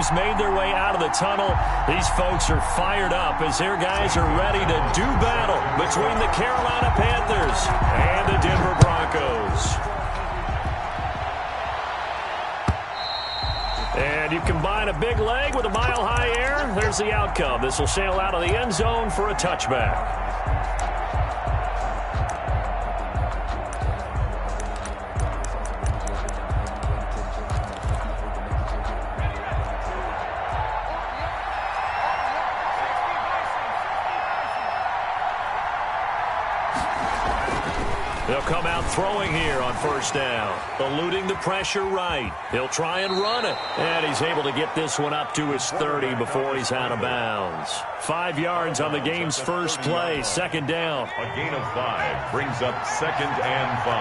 teams made their way out of the tunnel. These folks are fired up as their guys are ready to do battle between the Carolina Panthers and the Denver Broncos. And you combine a big leg with a mile-high air, there's the outcome. This will sail out of the end zone for a touchback. They'll come out throwing here on first down. Eluding the pressure right. He'll try and run it. And he's able to get this one up to his 30 before he's out of bounds. 5 yards on the game's first play. Second down. A gain of 5 brings up 2nd and 5.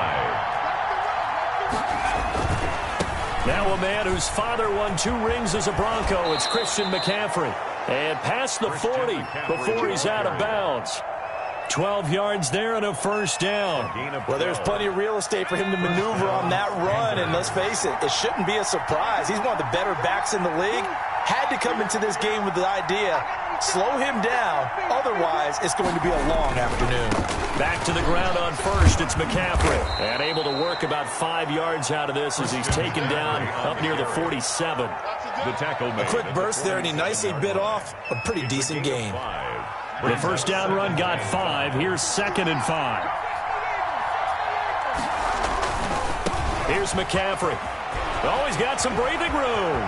Now a man whose father won 2 rings as a Bronco. It's Christian McCaffrey. And past the 40 before he's out of bounds. 12 yards there and a first down. Well, there's plenty of real estate for him to maneuver on that run, and let's face it, it shouldn't be a surprise. He's one of the better backs in the league. Had to come into this game with the idea, slow him down, otherwise it's going to be a long afternoon. Back to the ground on first, it's McCaffrey. And able to work about 5 yards out of this as he's taken down up near the 47. The tackle made. A quick burst there, and he nicely bit off a pretty decent game. The first down run got 5. Here's 2nd and 5. Here's McCaffrey. Oh, he's got some breathing room.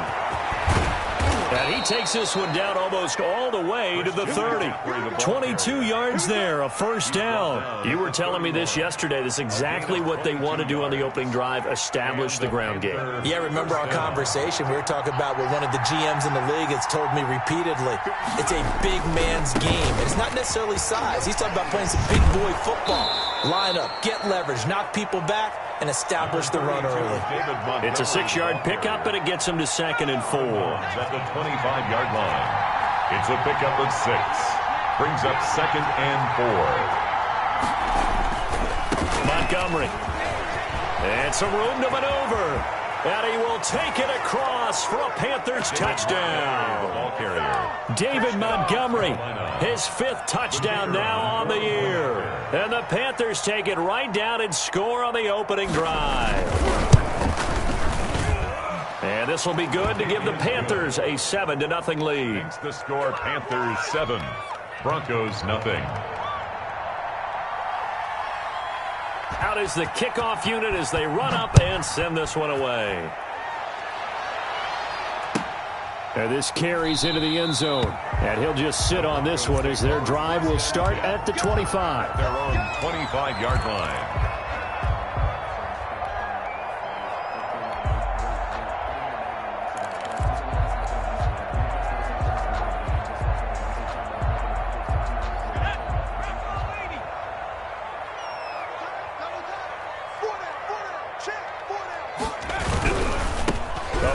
And he takes this one down almost all the way to the 30. 22 yards there, a first down. You were telling me this yesterday. This is exactly what they want to do on the opening drive, establish the ground game. Yeah, remember our conversation? We were talking about what one of the GMs in the league has told me repeatedly. It's a big man's game. And it's not necessarily size. He's talking about playing some big boy football. Line up, get leverage, knock people back, and establish the run early. It's a 6-yard pickup, and it gets him to 2nd and 4. At the 25-yard line. It's a pickup of 6. Brings up 2nd and 4. Montgomery. And some room to maneuver. And he will take it across for a Panthers touchdown. Ball carrier. David Montgomery, his 5th touchdown now on the year. And the Panthers take it right down and score on the opening drive. And this will be good to give the Panthers a 7-0 lead. Makes the score Panthers 7, Broncos nothing. Out is the kickoff unit as they run up and send this one away. And this carries into the end zone. And he'll just sit on this one as their drive will start at the 25. Their own 25-yard line.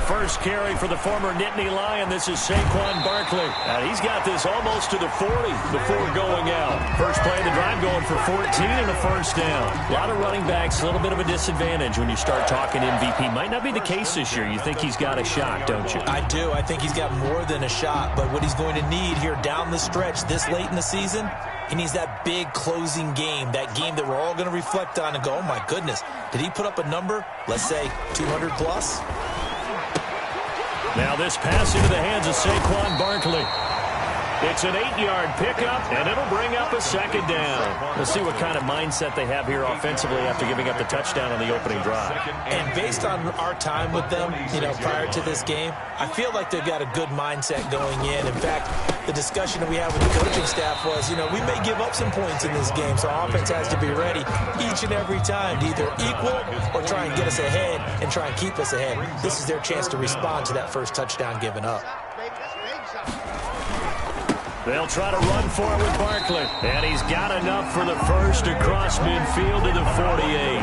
First carry for the former Nittany Lion. This is Saquon Barkley. And he's got this almost to the 40 before going out. First play of the drive going for 14 and a first down. A lot of running backs, a little bit of a disadvantage when you start talking MVP. Might not be the case this year. You think he's got a shot, don't you? I do. I think he's got more than a shot. But what he's going to need here down the stretch this late in the season, he needs that big closing game, that game that we're all going to reflect on and go, oh, my goodness, did he put up a number, let's say, 200 plus? Now this pass into the hands of Saquon Barkley. It's an 8-yard pickup, and it'll bring up a second down. Let's see what kind of mindset they have here offensively after giving up the touchdown on the opening drive. And based on our time with them, prior to this game, I feel like they've got a good mindset going in. In fact, the discussion that we had with the coaching staff was, we may give up some points in this game, so our offense has to be ready each and every time to either equal or try and get us ahead and try and keep us ahead. This is their chance to respond to that first touchdown given up. They'll try to run for it with Barkley. And he's got enough for the first across midfield to the 48.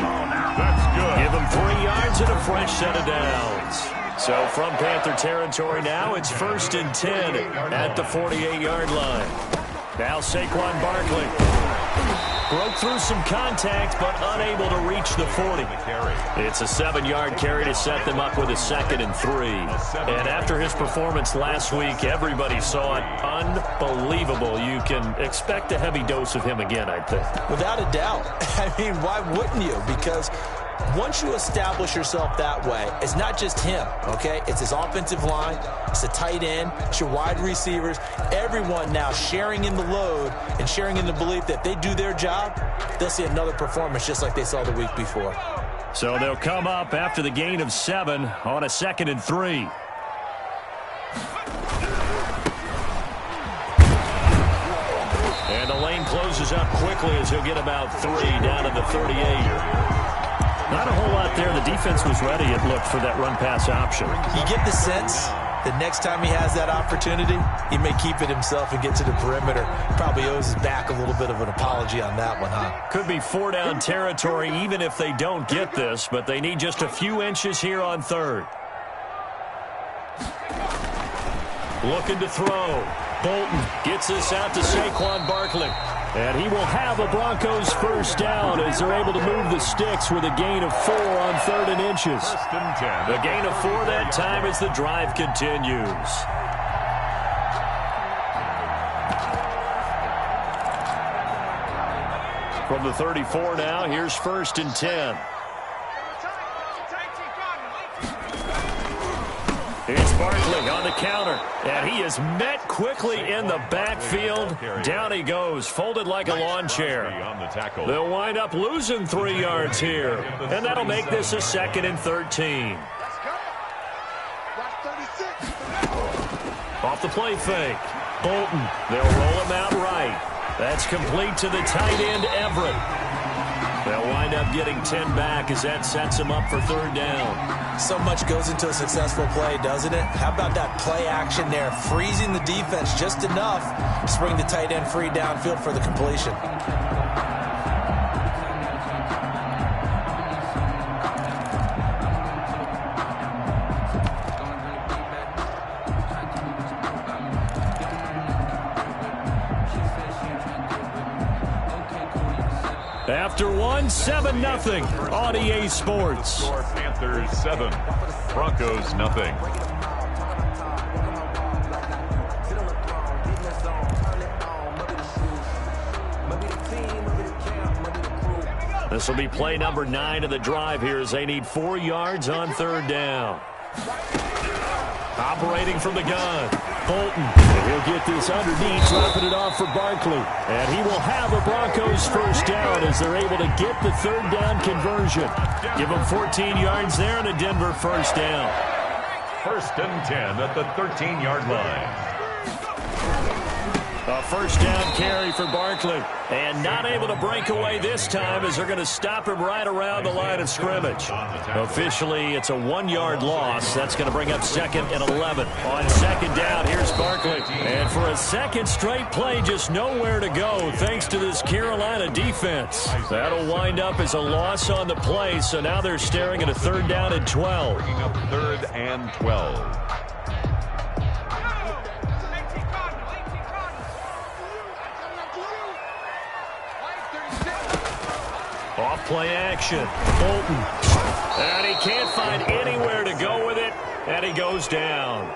That's good. Give him 3 yards and a fresh set of downs. So from Panther territory now, it's 1st and 10 at the 48-yard line. Now Saquon Barkley. Broke through some contact, but unable to reach the 40. It's a 7-yard carry to set them up with a 2nd and 3. And after his performance last week, everybody saw it. Unbelievable. You can expect a heavy dose of him again, I think. Without a doubt. I mean, why wouldn't you? Because once you establish yourself that way, it's not just him, okay? It's his offensive line, it's the tight end, it's your wide receivers, everyone now sharing in the load and sharing in the belief that they do their job, they'll see another performance just like they saw the week before. So they'll come up after the gain of 7 on a 2nd and 3. And the lane closes up quickly as he'll get about 3 down to the 38. Not a whole lot there. The defense was ready, it looked, for that run-pass option. You get the sense that next time he has that opportunity, he may keep it himself and get to the perimeter. Probably owes his back a little bit of an apology on that one, huh? Could be 4-down territory even if they don't get this, but they need just a few inches here on 3rd. Looking to throw. Bolton gets this out to Saquon Barkley. And he will have a Broncos first down as they're able to move the sticks with a gain of 4 on 3rd and inches. The gain of 4 that time as the drive continues. From the 34 now, here's 1st and 10. It's Barkley on the counter, and he is met quickly in the backfield. Down he goes, folded like a lawn chair. They'll wind up losing 3 yards here, and that'll make this a 2nd and 13. Off the play fake. Bolton, they'll roll him out right. That's complete to the tight end, Everett. They'll wind up getting 10 back as that sets him up for 3rd down. So much goes into a successful play, doesn't it? How about that play action there, freezing the defense just enough to bring the tight end free downfield for the completion. After 7-0 on EA Sports. Panthers 7, Broncos nothing. This will be play number 9 of the drive here as they need 4 yards on 3rd down. Operating from the gun. Bolton, and he'll get this underneath, dropping it off for Barkley. And he will have a Broncos first down as they're able to get the 3rd down conversion. Give them 14 yards there and a Denver first down. 1st and 10 at the 13-yard line. A first down carry for Barkley. And not able to break away this time as they're going to stop him right around the line of scrimmage. Officially, it's a 1-yard loss. That's going to bring up 2nd and 11. On 2nd down, here's Barkley. And for a 2nd straight play, just nowhere to go thanks to this Carolina defense. That'll wind up as a loss on the play, so now they're staring at a 3rd down and 12. Bringing up 3rd and 12. Off play action. Bolton. And he can't find anywhere to go with it. And he goes down.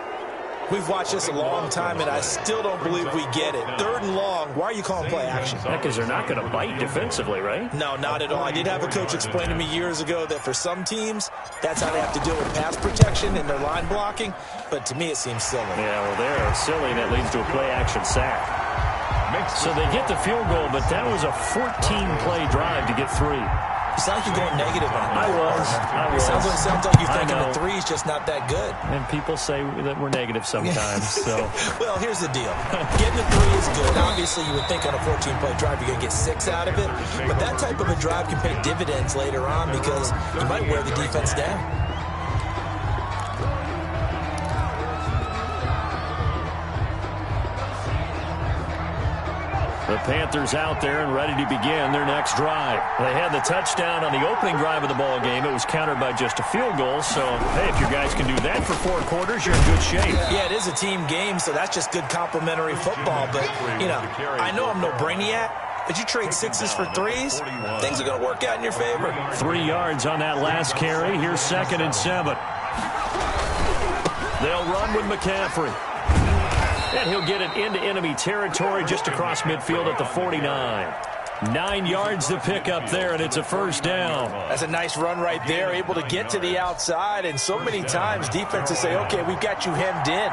We've watched this a long time, and I still don't believe we get it. 3rd and long. Why are you calling play action? Because they're not going to bite defensively, right? No, not at all. I did have a coach explain to me years ago that for some teams, that's how they have to deal with pass protection and their line blocking. But to me, it seems silly. Yeah, well, they're silly, and that leads to a play action sack. So they get the field goal, but that was a 14-play drive to get 3. You sound like you're going negative on me. I was. Sounds like you're thinking the 3 is just not that good. And people say that we're negative sometimes. So, well, here's the deal. Getting a 3 is good. Obviously, you would think on a 14-play drive you're going to get 6 out of it. But that type of a drive can pay dividends later on because you might wear the defense down. The Panthers out there and ready to begin their next drive. They had the touchdown on the opening drive of the ball game. It was countered by just a field goal. So, hey, if your guys can do that for 4 quarters, you're in good shape. Yeah, it is a team game, so that's just good complimentary football. But, you know, I know I'm no brainiac, as you trade 6s for 3s, things are going to work out in your favor. 3 yards on that last carry. Here's 2nd and 7. They'll run with McCaffrey. And he'll get it into enemy territory just across midfield at the 49. 9 yards to pick up there, and it's a first down. That's a nice run right there, able to get to the outside. And so many times defenses say, okay, we've got you hemmed in.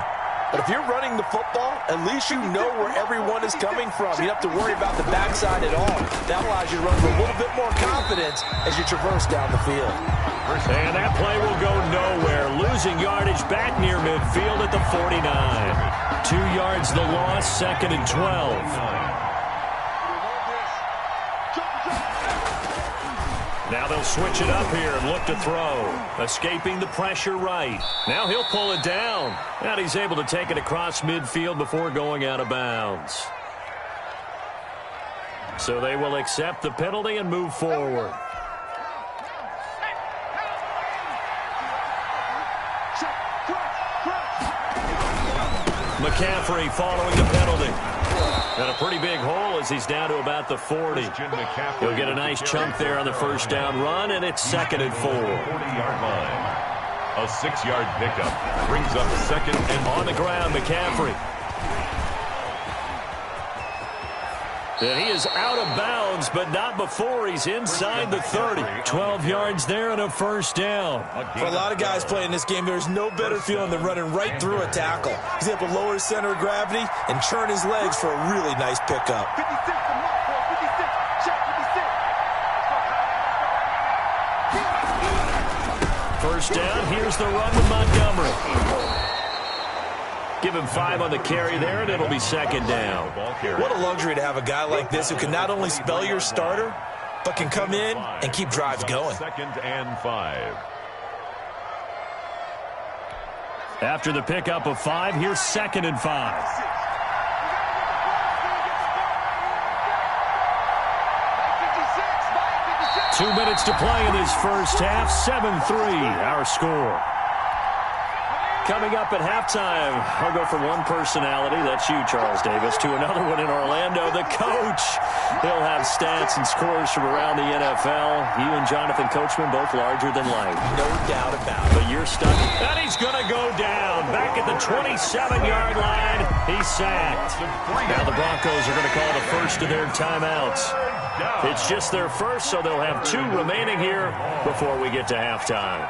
But if you're running the football, at least you know where everyone is coming from. You don't have to worry about the backside at all. That allows you to run with a little bit more confidence as you traverse down the field. And that play will go nowhere. Losing yardage back near midfield at the 49. 2 yards the loss, 2nd and 12. Now they'll switch it up here and look to throw. Escaping the pressure right. Now he'll pull it down. And he's able to take it across midfield before going out of bounds. So they will accept the penalty and move forward. McCaffrey following the penalty. And a pretty big hole as he's down to about the 40. He'll get a nice chunk there on the first down run, and it's 2nd and 4. 40-yard line. A 6-yard pickup brings up 2nd and 4. On the ground, McCaffrey. And he is out of bounds, but not before he's inside the 30. 12 yards there and a first down. For a lot of guys playing this game, there's no better feeling than running right through a tackle. He's able to lower his center of gravity and churn his legs for a really nice pickup. First down, here's the run with Montgomery. Give him 5 on the carry there, and it'll be 2nd down. What a luxury to have a guy like this who can not only spell your starter, but can come in and keep drives going. 2nd and 5. After the pickup of 5, here's 2nd and 5. Two minutes to play in this first half. 7-3, our score. Coming up at halftime, I'll go from one personality, that's you, Charles Davis, to another one in Orlando, the coach. He'll have stats and scores from around the NFL. You and Jonathan Coachman, both larger than life. No doubt about it. But you're stuck. And he's going to go down. Back at the 27-yard line, he's sacked. Now the Broncos are going to call the first of their timeouts. It's just their first, so they'll have 2 remaining here before we get to halftime.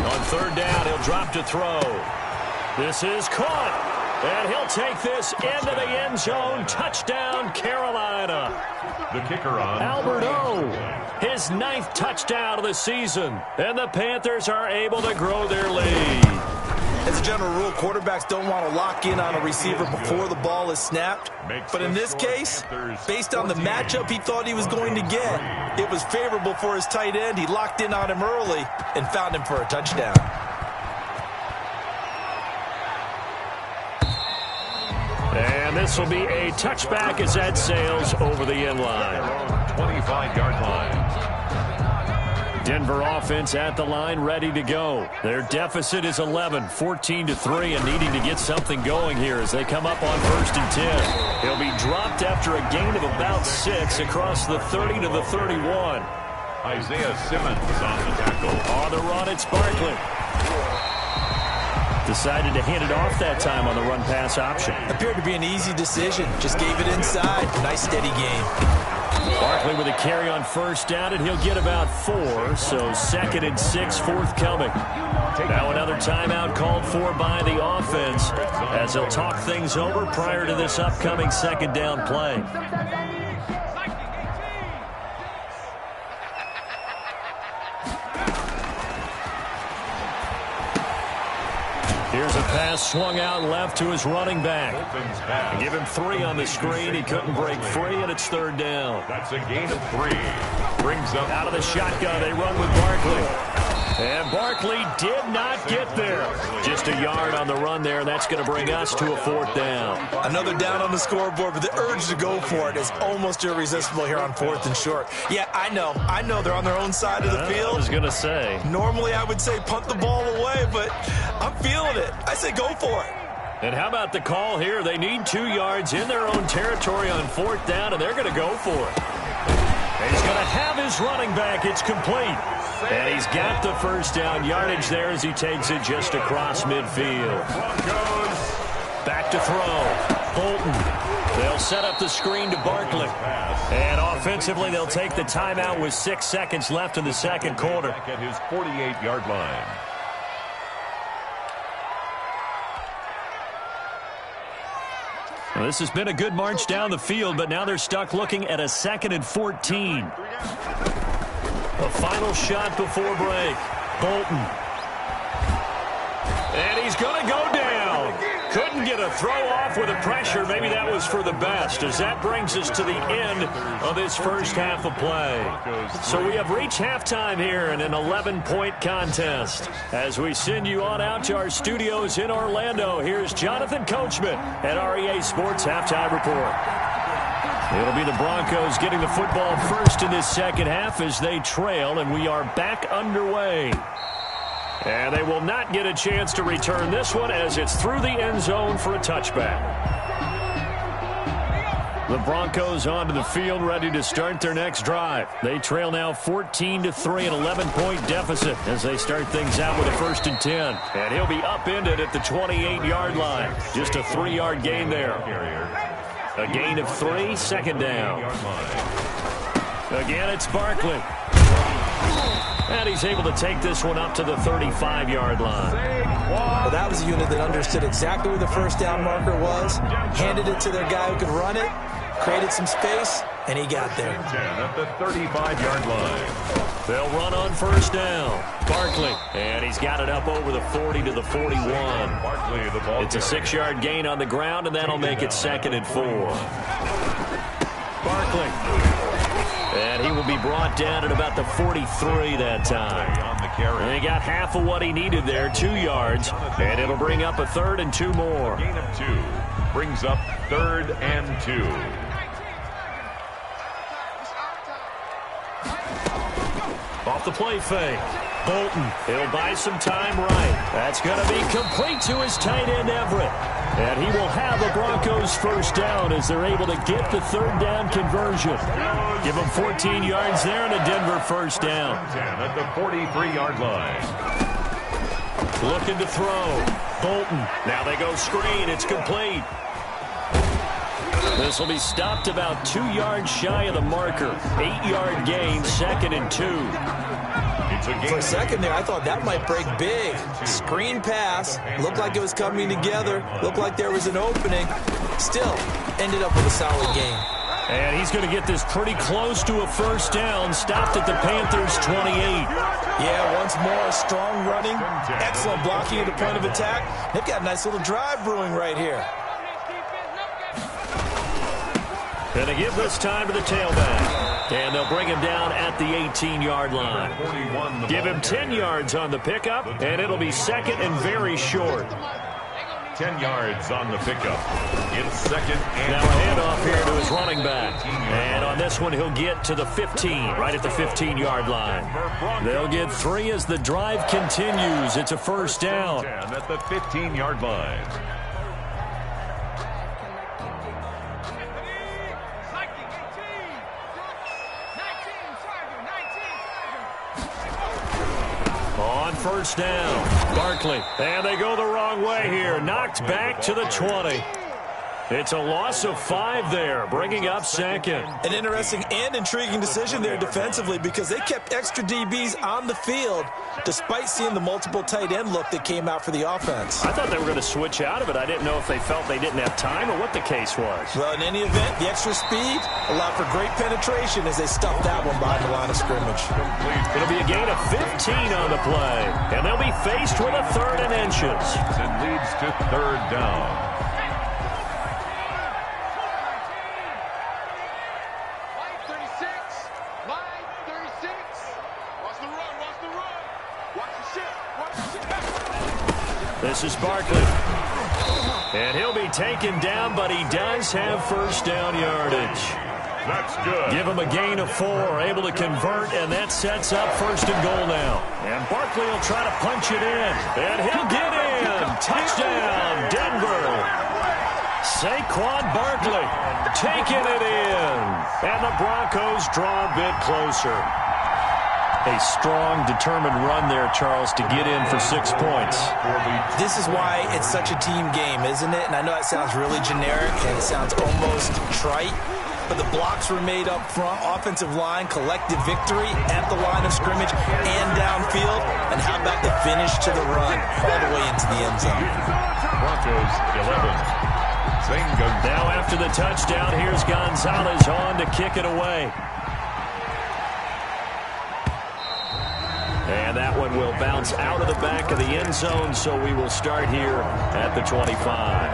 On 3rd down, he'll drop to throw. This is caught. And he'll take this into the end zone. Touchdown, Carolina. The kicker on. Albert O, his 9th touchdown of the season. And the Panthers are able to grow their lead. As a general rule, quarterbacks don't want to lock in on a receiver before the ball is snapped. But in this case, based on the matchup he thought he was going to get, it was favorable for his tight end. He locked in on him early and found him for a touchdown. And this will be a touchback as that sails over the end line. 25-yard line. Denver offense at the line, ready to go. Their deficit is 11, 14-3, and needing to get something going here as they come up on 1st and 10. He'll be dropped after a gain of about 6 across the 30 to the 31. Isaiah Simmons on the tackle. On the run, it's Barkley. Decided to hand it off that time on the run-pass option. Appeared to be an easy decision. Just gave it inside. Nice, steady game. Barkley with a carry on 1st down, and he'll get about 4, so 2nd and 6 forthcoming. Now another timeout called for by the offense as they'll talk things over prior to this upcoming 2nd down play. Here's a pass swung out left to his running back. Give him 3 on the screen. He couldn't break free, and it's 3rd down. That's a gain of 3. Brings up out of the shotgun. They run with Barkley. And Barkley did not get there. Just a yard on the run there. That's going to bring us to a 4th down. Another down on the scoreboard, but the urge to go for it is almost irresistible here on 4th and short. Yeah, I know they're on their own side of the field. I was going to say. Normally I would say punt the ball away, but I'm feeling it. I say go for it. And how about the call here? They need 2 yards in their own territory on 4th down, and they're going to go for it. And he's going to have his running back. It's complete. And he's got the first down yardage there as he takes it just across midfield. Back to throw. Bolton. They'll set up the screen to Barkley. And offensively, they'll take the timeout with 6 seconds left in the second quarter. At his 48-yard line. Well, this has been a good march down the field, but now they're stuck looking at a 2nd and 14. A final shot before break. Bolton. And he's going to go down. Couldn't get a throw off with the pressure. Maybe that was for the best, as that brings us to the end of this first half of play. So we have reached halftime here in an 11-point contest. As we send you on out to our studios in Orlando, here's Jonathan Coachman at REA Sports Halftime Report. It'll be the Broncos getting the football first in this second half as they trail, and we are back underway. And they will not get a chance to return this one as it's through the end zone for a touchback. The Broncos onto the field ready to start their next drive. They trail now 14-3, an 11-point deficit as they start things out with a 1st and 10. And he'll be upended at the 28-yard line. Just a 3-yard gain there. A gain of 3, 2nd down. Again, it's Barkley. And he's able to take this one up to the 35-yard line. Well, that was a unit that understood exactly where the first down marker was, handed it to their guy who could run it, created some space, and he got there. At the 35-yard line. They'll run on 1st down. Barkley. And he's got it up over the 40 to the 41. It's a 6-yard gain on the ground, and that'll make it 2nd and 4. Barkley. And he will be brought down at about the 43 that time. And he got half of what he needed there, 2 yards. And it'll bring up a 3rd and 2 more. Gain of 2 brings up 3rd and 2. Off the play fake. Bolton. He'll buy some time right. That's going to be complete to his tight end, Everett. And he will have a Broncos first down as they're able to get the 3rd down conversion. Give him 14 yards there and a Denver first down. At the 43-yard line. Looking to throw. Bolton. Now they go screen. It's complete. This will be stopped about 2 yards shy of the marker. 8-yard gain, 2nd and 2. For a second there, I thought that might break big. Screen pass. Looked like it was coming together. Looked like there was an opening. Still, ended up with a solid gain. And he's going to get this pretty close to a first down. Stopped at the Panthers' 28. Yeah, once more, strong running. Excellent blocking at the point of attack. They've got a nice little drive brewing right here. And they give this time to the tailback. And they'll bring him down at the 18-yard line. Give him 10 yards on the pickup, and it'll be 2nd and very short. 10 yards on the pickup. It's 2nd and... Now a handoff here to his running back. And on this one, he'll get to the 15, right at the 15-yard line. They'll get 3 as the drive continues. It's a first down. At the 15-yard line. On first down, Barkley. And they go the wrong way here. Knocked back to the 20. It's a loss of 5 there, bringing up 2nd. An interesting and intriguing decision there defensively because they kept extra DBs on the field despite seeing the multiple tight end look that came out for the offense. I thought they were going to switch out of it. I didn't know if they felt they didn't have time or what the case was. Well, in any event, the extra speed allowed for great penetration as they stuffed that one behind the line of scrimmage. It'll be a gain of 15 on the play, and they'll be faced with a 3rd and inches. It leads to 3rd down. This is Barkley. And he'll be taken down, but he does have first down yardage. That's good. Give him a gain of 4, able to convert, and that sets up 1st and goal now. And Barkley will try to punch it in, and he'll get in. touchdown, Denver. Saquon Barkley taking it in. And the Broncos draw a bit closer. A strong, determined run there, Charles, to get in for 6 points. This is why it's such a team game, isn't it? And I know that sounds really generic and it sounds almost trite, but the blocks were made up front, offensive line, collective victory at the line of scrimmage and downfield. And how about the finish to the run all the way into the end zone? Broncos 11. Now after the touchdown, here's Gonzalez on to kick it away. And that one will bounce out of the back of the end zone, so we will start here at the 25.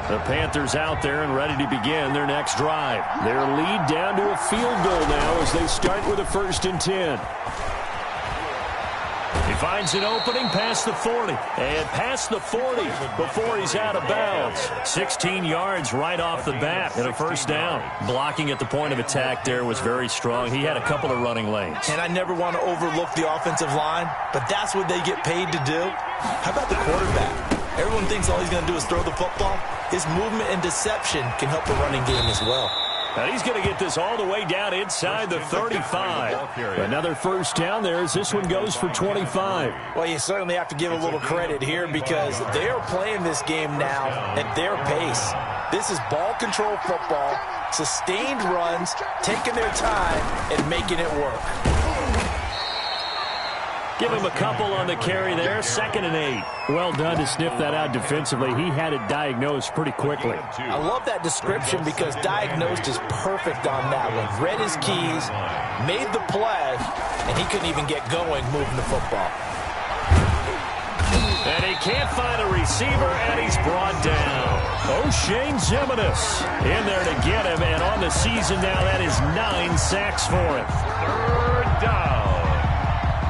The Panthers out there and ready to begin their next drive. Their lead down to a field goal now as they start with a 1st and 10. He finds an opening past the 40. And past the 40 before he's out of bounds. 16 yards right off the bat and a 1st down. Blocking at the point of attack there was very strong. He had a couple of running lanes. And I never want to overlook the offensive line, but that's what they get paid to do. How about the quarterback? Everyone thinks all he's going to do is throw the football. His movement and deception can help the running game as well. And he's going to get this all the way down inside the 35. Another 1st down there as this one goes for 25. Well, you certainly have to give a little credit here because they are playing this game now at their pace. This is ball control football, sustained runs, taking their time and making it work. Give him a couple on the carry there. 2nd and 8. Well done to sniff that out defensively. He had it diagnosed pretty quickly. I love that description because diagnosed is perfect on that one. Read his keys, made the play, and he couldn't even get going moving the football. And he can't find a receiver, and he's brought down. O'Shane Ximines in there to get him, and on the season now, that is 9 sacks for him. 3rd down.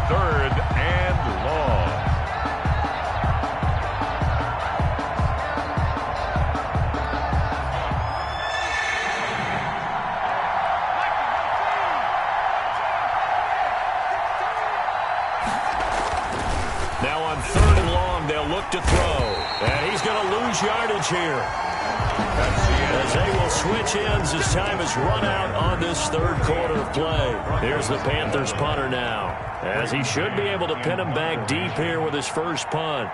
3rd and long. Now on 3rd and long, they'll look to throw. And he's going to lose yardage here. As they will switch ends as time has run out on this 3rd quarter of play. Here's the Panthers punter now, as he should be able to pin him back deep here with his first punt.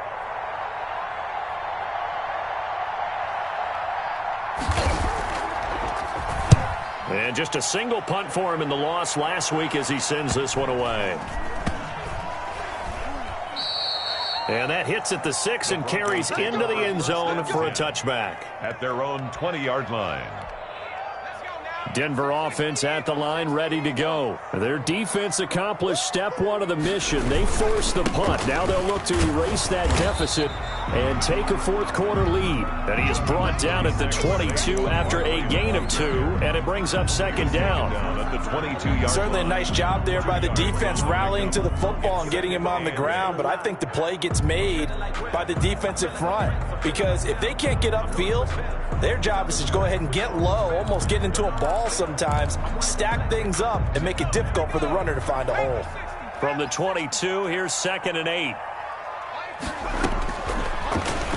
And just a single punt for him in the loss last week as he sends this one away. And that hits at the 6 and carries into the end zone for a touchback. At their own 20-yard line. Denver offense at the line, ready to go. Their defense accomplished step 1 of the mission. They forced the punt. Now they'll look to erase that deficit and take a 4th quarter lead. And he is brought down at the 22 after a gain of 2, and it brings up 2nd down. At the 22-yard Certainly a nice job there by the defense rallying to the football and getting him on the ground, but I think the play gets made by the defensive front because if they can't get upfield, their job is to go ahead and get low, almost get into a ball sometimes, stack things up, and make it difficult for the runner to find a hole. From the 22, here's 2nd and 8.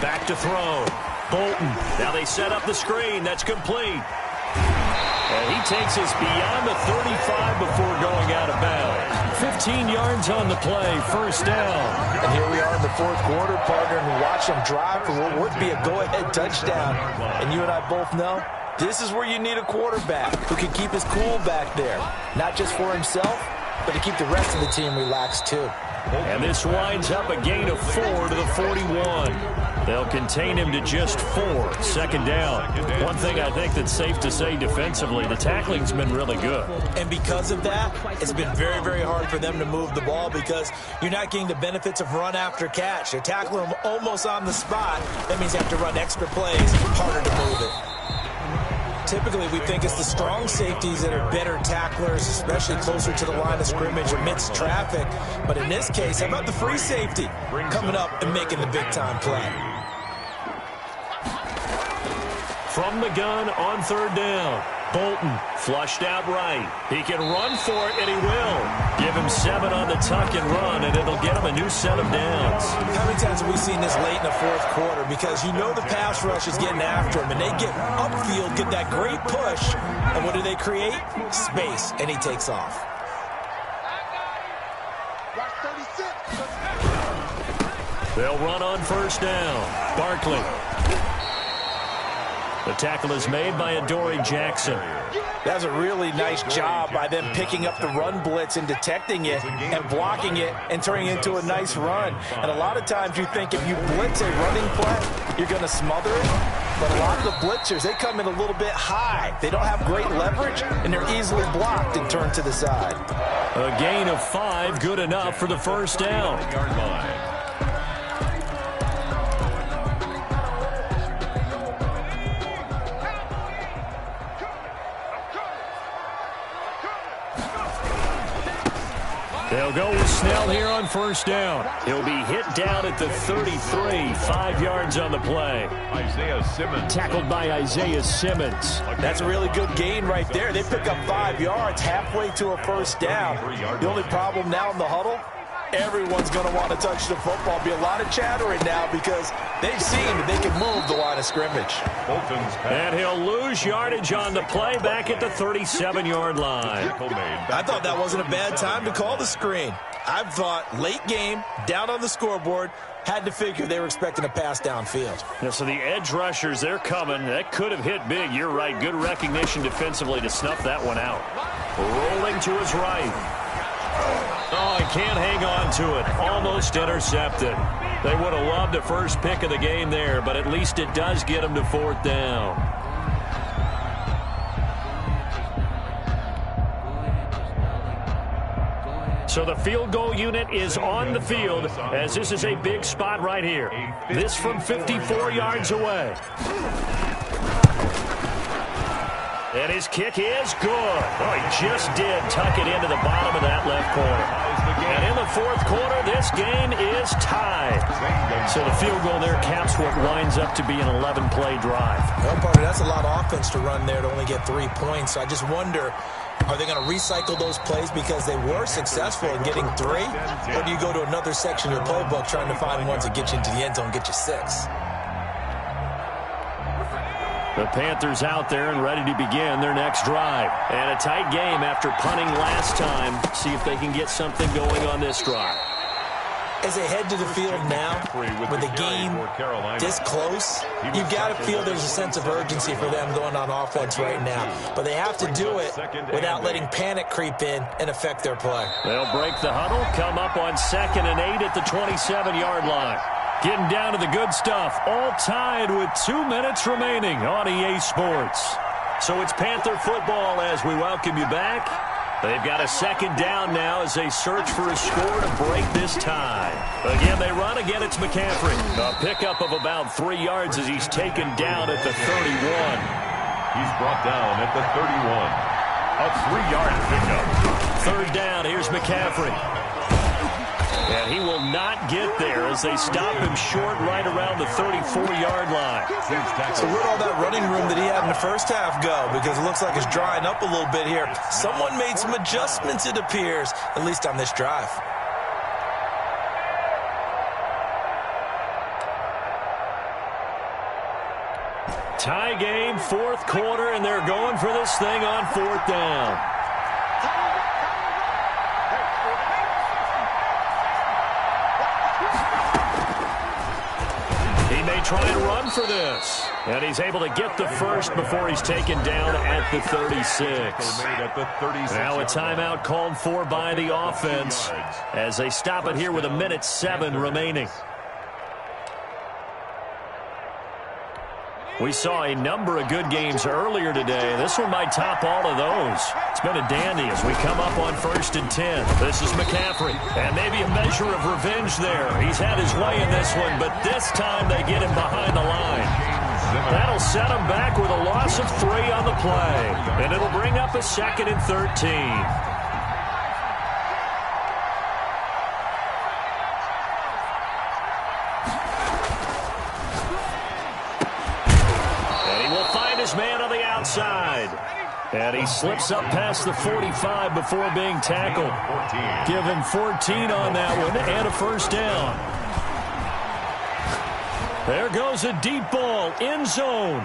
Back to throw. Bolton. Now they set up the screen. That's complete. And he takes us beyond the 35 before going out of bounds. 15 yards on the play. 1st down. And here we are in the 4th quarter, partner, and we watch them drive for what would be a go-ahead touchdown. And you and I both know this is where you need a quarterback who can keep his cool back there. Not just for himself, but to keep the rest of the team relaxed too. And this winds up a gain of 4 to the 41. They'll contain him to just 4. 2nd down. One thing I think that's safe to say defensively, the tackling's been really good. And because of that, it's been very, very hard for them to move the ball because you're not getting the benefits of run after catch. They're tackling them almost on the spot. That means you have to run extra plays, harder to move it. Typically, we think it's the strong safeties that are better tacklers, especially closer to the line of scrimmage amidst traffic. But in this case, how about the free safety coming up and making the big-time play? From the gun on 3rd down. Bolton flushed out right. He can run for it, and he will. Give him 7 on the tuck and run, and it'll get him a new set of downs. How many times have we seen this late in the fourth quarter? Because you know the pass rush is getting after him, and they get upfield, get that great push, and what do they create? Space, and he takes off. They'll run on first down. Barkley. The tackle is made by Adoree Jackson. That's a really nice job by them picking up the run blitz and detecting it and blocking it and turning it into a nice run. And a lot of times you think if you blitz a running play, you're going to smother it. But a lot of the blitzers, they come in a little bit high. They don't have great leverage, and they're easily blocked and turned to the side. A gain of 5, good enough for the first down. They'll go with Snell here on first down. He'll be hit down at the 33, 5 yards on the play. Isaiah Simmons. Tackled by Isaiah Simmons. That's a really good gain right there. They pick up 5 yards halfway to a first down. The only problem now in the huddle, everyone's going to want to touch the football. Be a lot of chattering now because they've seen that they can move the line of scrimmage. And he'll lose yardage on the play back at the 37-yard line. I thought that wasn't a bad time to call the screen. I thought late game, down on the scoreboard, had to figure they were expecting a pass downfield. Yeah, so the edge rushers, they're coming. That could have hit big. You're right. Good recognition defensively to snuff that one out. Rolling to his right. Oh, he can't hang on to it. Almost intercepted. They would have loved a first pick of the game there, but at least it does get him to fourth down. So the field goal unit is on the field as this is a big spot right here. This from 54 yards away. And his kick is good. Oh, he just did tuck it into the bottom of that left corner. And in the fourth quarter, this game is tied. So the field goal there caps what winds up to be an 11-play drive. Well, partner, that's a lot of offense to run there to only get 3 points. So I just wonder, are they going to recycle those plays because they were successful in getting 3? Or do you go to another section of the playbook trying to find ones that get you into the end zone and get you 6? The Panthers out there and ready to begin their next drive. And a tight game after punting last time. See if they can get something going on this drive. As they head to the field now, with the game this close, you've got to feel there's a sense of urgency for them going on offense right now. But they have to do it without letting panic creep in and affect their play. They'll break the huddle, come up on 2nd and 8 at the 27-yard line. Getting down to the good stuff, all tied with 2 minutes remaining on EA Sports. So it's Panther football as we welcome you back. They've got a second down now as they search for a score to break this tie. Again, they run. Again, it's McCaffrey. A pickup of about 3 yards as he's taken down at the 31. He's brought down at the 31. A 3-yard pickup. Third down, here's McCaffrey. And he will not get there as they stop him short right around the 34-yard line. So where'd all that running room that he had in the first half go? Because it looks like it's drying up a little bit here. Someone made some adjustments, it appears, at least on this drive. Tie game, fourth quarter, and they're going for this thing on fourth down. Try and run for this. And he's able to get the first before he's taken down at the 36. Now a timeout called for by the offense as they stop it here with 1:07 remaining. We saw a number of good games earlier today. This one might top all of those. It's been a dandy as we come up on 1st and 10. This is McCaffrey. And maybe a measure of revenge there. He's had his way in this one, but this time they get him behind the line. That'll set him back with a loss of 3 on the play. And it'll bring up a 2nd and 13. Man on the outside. And he slips up past the 45 before being tackled. Give him 14 on that one and a first down. There goes a deep ball, end zone.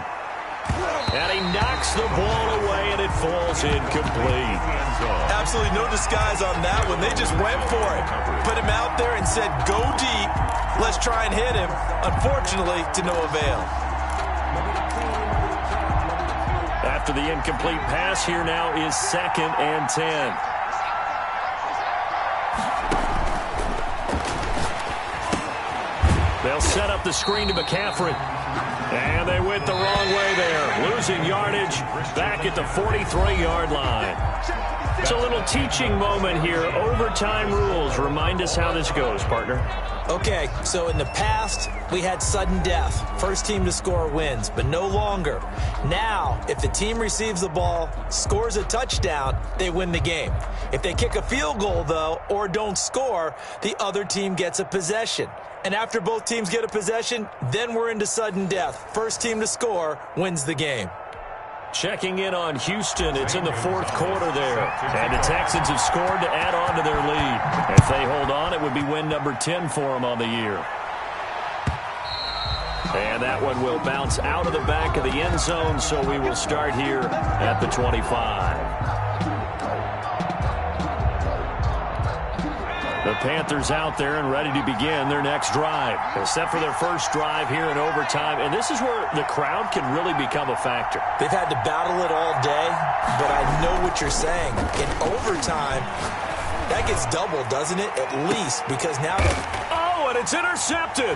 And he knocks the ball away, and it falls incomplete. Absolutely no disguise on that one. They just went for it. Put him out there and said, go deep. Let's try and hit him. Unfortunately, to no avail. After the incomplete pass, here now is 2nd and 10. They'll set up the screen to McCaffrey. And they went the wrong way there. Losing yardage back at the 43-yard line. It's a little teaching moment here. Overtime rules. Remind us how this goes, partner. Okay, so in the past, we had sudden death. First team to score wins, but no longer. Now, if the team receives the ball, scores a touchdown, they win the game. If they kick a field goal, though, or don't score, the other team gets a possession. And after both teams get a possession, then we're into sudden death. First team to score wins the game. Checking in on Houston. It's in the 4th quarter there. And the Texans have scored to add on to their lead. If they hold on, it would be win number 10 for them on the year. And that one will bounce out of the back of the end zone, so we will start here at the 25. The Panthers out there and ready to begin their next drive. Except for their first drive here in overtime. And this is where the crowd can really become a factor. They've had to battle it all day, but I know what you're saying. In overtime, that gets doubled, doesn't it? At least, because now... Oh, and it's intercepted.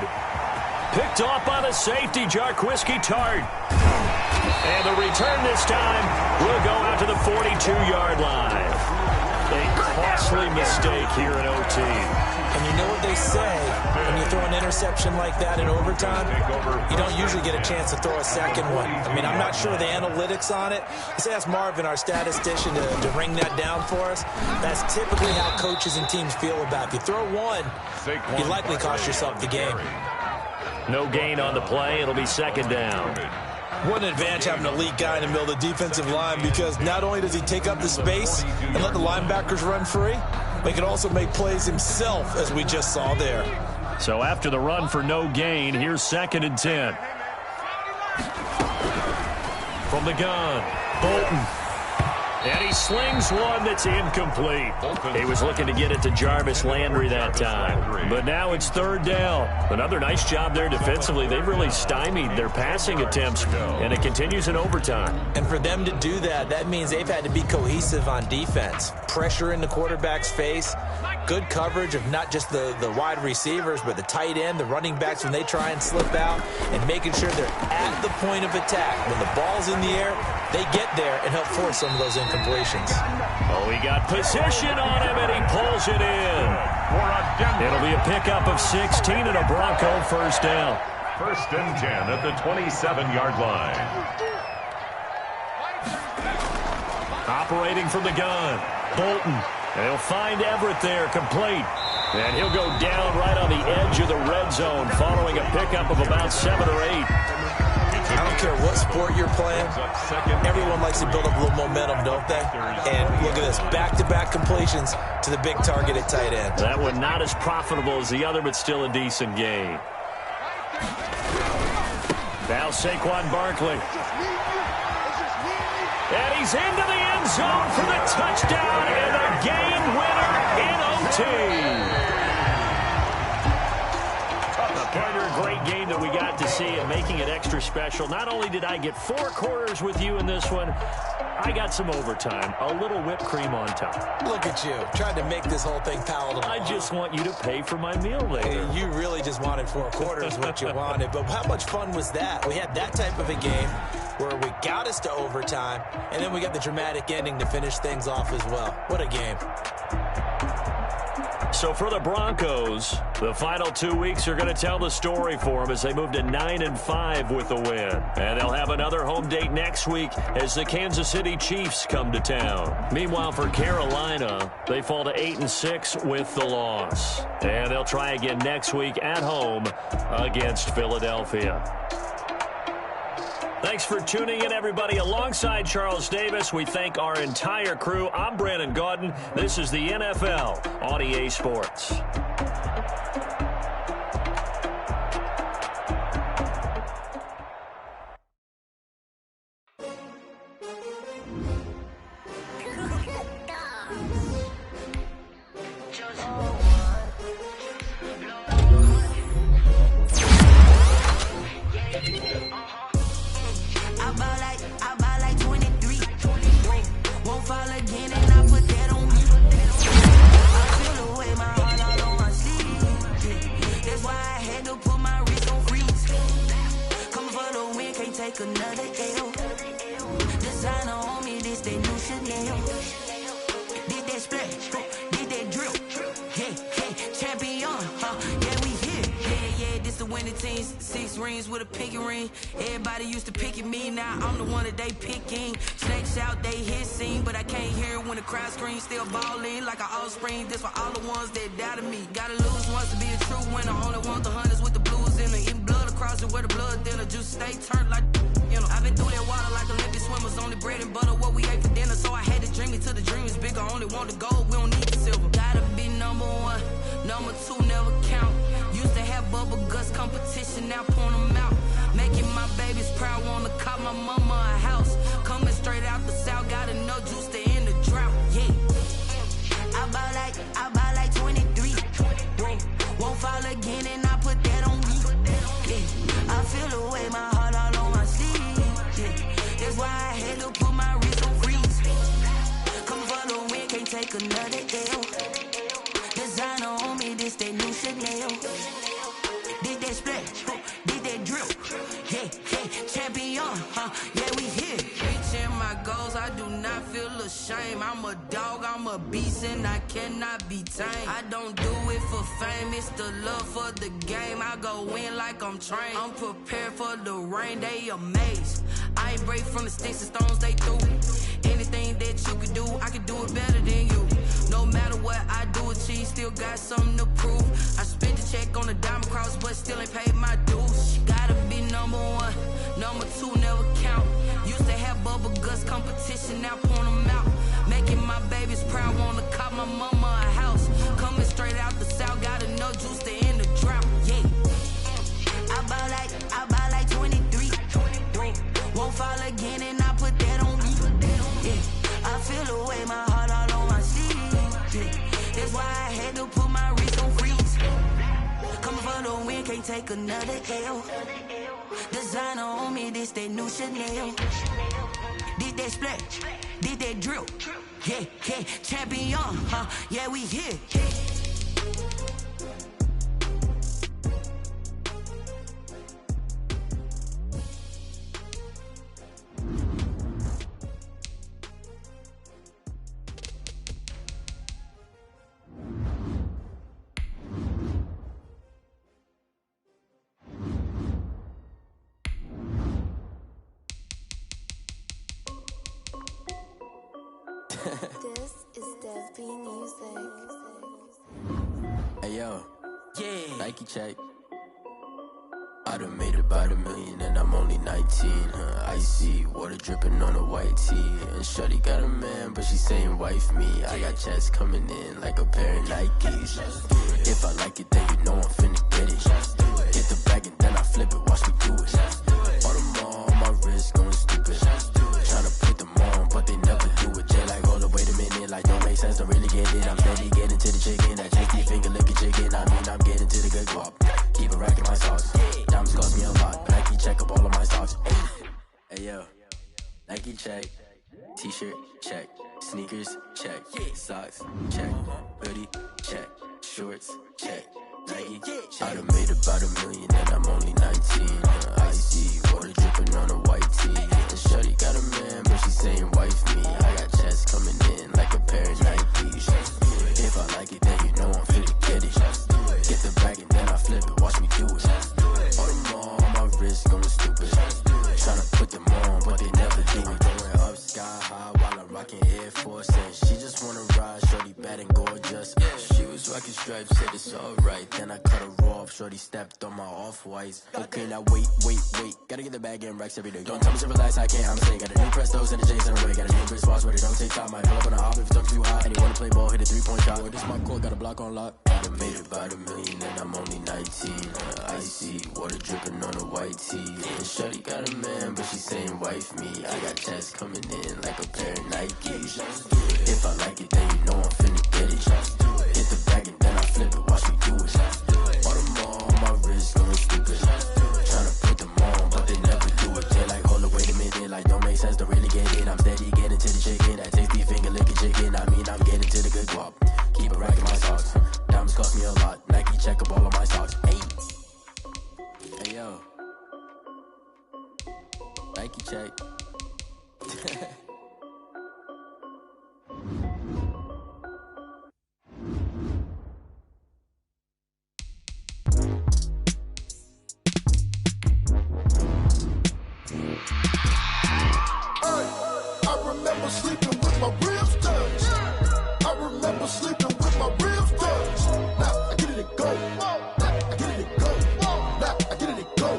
Picked off by the safety, Jarquiski Tart. And the return this time will go out to the 42-yard line. A costly mistake here in OT. And you know what they say, when you throw an interception like that in overtime, you don't usually get a chance to throw a second one. I mean, I'm not sure the analytics on it. Let's ask Marvin, our statistician, to ring that down for us. That's typically how coaches and teams feel about it. If you throw one, you likely cost yourself the game. No gain on the play. It'll be 2nd down. What an advantage having an elite guy in the middle of the defensive line, because not only does he take up the space and let the linebackers run free, but he can also make plays himself, as we just saw there. So after the run for no gain, here's 2nd and 10. From the gun, Bolton. And he slings one that's incomplete. He was looking to get it to Jarvis Landry that time. But now it's 3rd down. Another nice job there defensively. They've really stymied their passing attempts, and it continues in overtime. And for them to do that, that means they've had to be cohesive on defense. Pressure in the quarterback's face. Good coverage of not just the wide receivers, but the tight end, the running backs when they try and slip out, and making sure they're at the point of attack. When the ball's in the air, they get there and help force some of those incompletions. Oh, he got position on him, and he pulls it in. It'll be a pickup of 16 and a Bronco first down. 1st and 10 at the 27-yard line. Operating from the gun, Bolton. And he'll find Everett there, complete. And he'll go down right on the edge of the red zone following a pickup of about 7 or 8. I don't care what sport you're playing. Everyone likes to build up a little momentum, don't they? And look at this, back-to-back completions to the big target at tight end. That one not as profitable as the other, but still a decent gain. Now Saquon Barkley. And he's into the end zone for the touchdown and a game winner in OT. A great game that we got to see and making it extra special. Not only did I get 4 quarters with you in this one, I got some overtime, a little whipped cream on top. Look at you, trying to make this whole thing palatable. I just want you to pay for my meal later. You really just wanted 4 quarters, what you wanted. But how much fun was that? We had that type of a game where we got us to overtime, and then we got the dramatic ending to finish things off as well. What a game. So for the Broncos, the final 2 weeks are going to tell the story for them as they move to 9-5 with the win. And they'll have another home date next week as the Kansas City Chiefs come to town. Meanwhile, for Carolina, they fall to 8-6 with the loss. And they'll try again next week at home against Philadelphia. Thanks for tuning in, everybody. Alongside Charles Davis, we thank our entire crew. I'm Brandon Gaudin. This is the NFL on EA Sports. I'm a dog, I'm a beast, and I cannot be tamed. I don't do it for fame, it's the love for the game. I go in like I'm trained. I'm prepared for the rain, they amazed. I ain't break from the sticks and stones they threw. Anything that you could do, I could do it better than you. No matter what I do, achieve, still got something to prove. I spent the check on the diamond cross, but still ain't paid my dues. Gotta be number one, number two never count. Used to have bubble guts competition, now point them out. Making my babies proud, wanna cop my mama a house. Coming straight out the south, got enough juice to end the drought, yeah. I buy like 23. Won't fall again and I put that on me, yeah. I feel the way, my heart all on my sleeve, yeah. That's why I had to put my wrist on freeze. Coming for the win, can't take another L. Designer on me, this that new Chanel. Did that splash, did that drill, yeah, yeah. Champion, yeah, we here. This is Dev B Music. Hey yo, Yeah. Nike check. I done made about $1 million and I'm only 19. Icy water dripping on a white tee. And shorty got a man, but she saying wife me. I got checks coming in like a pair of Nikes. If I like it, then you know I'm finna get it. Get the bag and then I flip it, watch me do it. All them on my wrist going stupid. Tryna put them on, but they never do it. Jay like, hold up, wait a minute, like don't make sense, don't really get it. I'm steady getting to the chicken, that tasty finger licking chicken. I mean, I'm getting to the good guap. Keep a rack in my sauce. Diamonds cost me a lot, but Nike check up all of my stocks. Hey yo, Nike check. T-shirt check. Sneakers check. Socks check. Hoodie check. Shorts check. Nike. I done made about $1 million and I'm only 19. Icy water dripping on a white tee. And shorty got a man, but she saying wife me. I got checks coming in like a pair of Nikes. If I like it, then you know I'm finna get it. Get the bag and then I flip it, watch me do it. All them on my wrist going stupid. Tryna put them on, but they never do it. Going up sky high while I'm rocking Air Force. And she just wanna ride, shorty bad and gorgeous. She was rocking stripes, said but it's alright. Then I cut her off, shorty stepped on my off-whites. Okay, now wait. Gotta get the bag and racks every day. Don't tell me to relax, I can't, I'm saying. Got a new Prestos and the J's in the way. Got a new Chris Foss, but it don't take time. Might pull up on a hop if it's up too hot. And you wanna play ball, hit a 3-point shot. Boy, this my court, got a block on lock. I done made about $1 million and I'm only 19. Icy, water dripping on a white tee. And shorty got a man, but she saying wife me. I got checks coming in like a pair of Nikes. If I like it, then you know I'm finna get it. Hit the bag and then I flip it, watch me do it. All them on my wrist, going stupid. Tryna put them on, but they never do it. They like, hold up, wait a minute, like don't make sense, don't really get it. I'm steady getting to the chicken, that tasty finger licking chicken. I mean, I'm getting to the good guap. Keep a rack in my socks. Diamonds cost me a lot. Nike check up all of my socks. Hey yo. Nike check. I remember sleeping with my ribs touched. I remember sleeping with my ribs touched. Now I get it and go. Now I get it and go. Now I get it and go.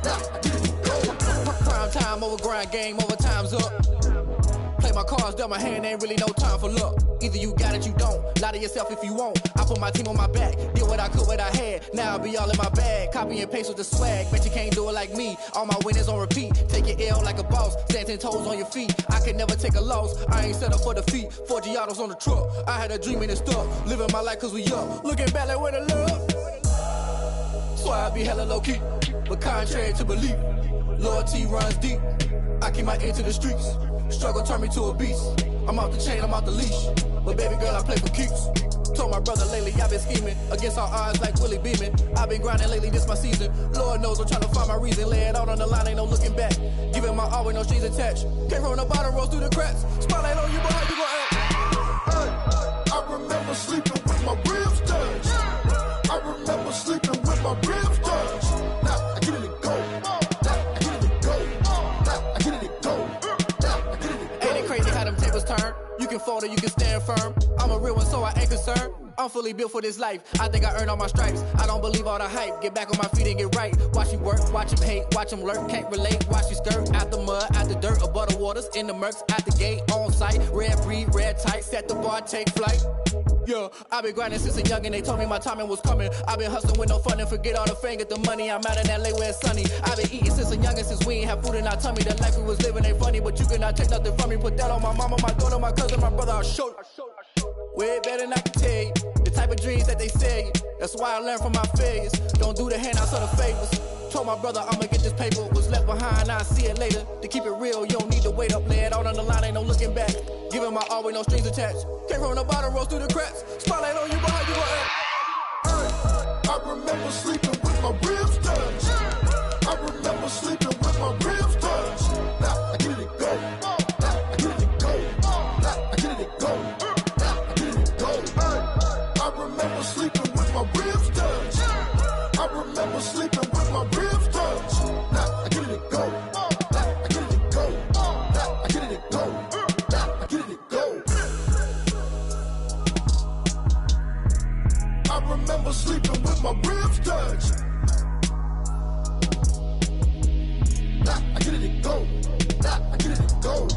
Now I get it and go. Prime time over grind game, overtime's up. Play my cards, dealt my hand, ain't really no time for luck. Either you got it, you don't. Lie to yourself if you won't. I put my team on my back, did what I could, what I had. Now I'll be all in my bag, copy and paste with the swag. Bet you can't do it like me. All my winners on repeat. Take your L like a boss, stand 10 toes on your feet. I can never take a loss. I ain't set up for defeat. 4 Giottos on the truck. I had a dream and it's stuck. Living my life cause we up. Looking back like where the love. So I be hella low key, but contrary to belief, loyalty runs deep. I keep my ear to the streets. Struggle turned me to a beast. I'm off the chain, I'm off the leash. But baby girl, I play for keeps. Told my brother lately, I've been scheming against all odds like Willie Beeman. I've been grinding lately, this my season. Lord knows I'm trying to find my reason. Lay it out on the line, ain't no looking back. Giving my all with no strings attached. Came from the bottom, rose through the cracks. Spotlight on you, boy, how you gon' act? I remember sleeping with my ribs touched. I remember sleeping with my ribs touched. Now I get it and go. Now I get it and go. Now I get it and go. Now I get it and go. Ain't it crazy how them tables turn? You can fold or you can stand firm. I'm a real one, so I ain't concerned. I'm fully built for this life. I think I earned all my stripes. I don't believe all the hype. Get back on my feet and get right. Watch you work, watch him hate, watch him lurk. Can't relate, watch you skirt. Out the mud, out the dirt, above the waters, in the murks, out the gate, on site. Red breed, red tight, set the bar, take flight. Yeah, I've been grinding since a youngin'. They told me my timing was coming. I've been hustling with no fun and forget all the fame, get the money. I'm out in LA where it's sunny. I've been eating since a youngin', since we ain't have food in our tummy. The life we was living ain't funny, but you cannot take nothing from me. Put that on my mama, my daughter, my cousin, my brother. I'll show you. Way better than I can tell you. The type of dreams that they sell you. That's why I learned from my failures. Don't do the handouts or the favors. Told my brother I'ma get this paper. Was left behind, I'll see it later. To keep it real, you don't need to wait up. Lay it out on the line, ain't no looking back. Giving my all with no strings attached. Came from the bottom, rose through the cracks. Spotlight on you, boy, how you gon' act? I remember sleeping with my ribs touched. I remember sleeping with my ribs touched. Now I get it and go. Now I get it and go. Now I get it and go. Now I get it and go. I remember sleeping with my ribs touched. I remember sleeping with my ribs touched. Now I get it and go. Now I get it and go. Now I get it and go. Now I get it and go. I remember sleeping with my ribs touched. Now I get it and go. Now I get it and go.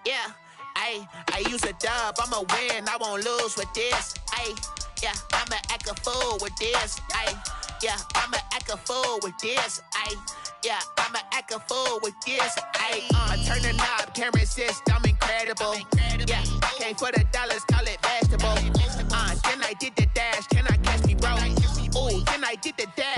Yeah, I use a dub, I'ma win, I won't lose with this. Yeah, I'ma act a fool with this. Yeah, I'ma act a fool with this. Yeah, I'ma act a fool with this. I turn the knob, can't resist, I'm incredible. Yeah, came for the dollars, call it vegetable.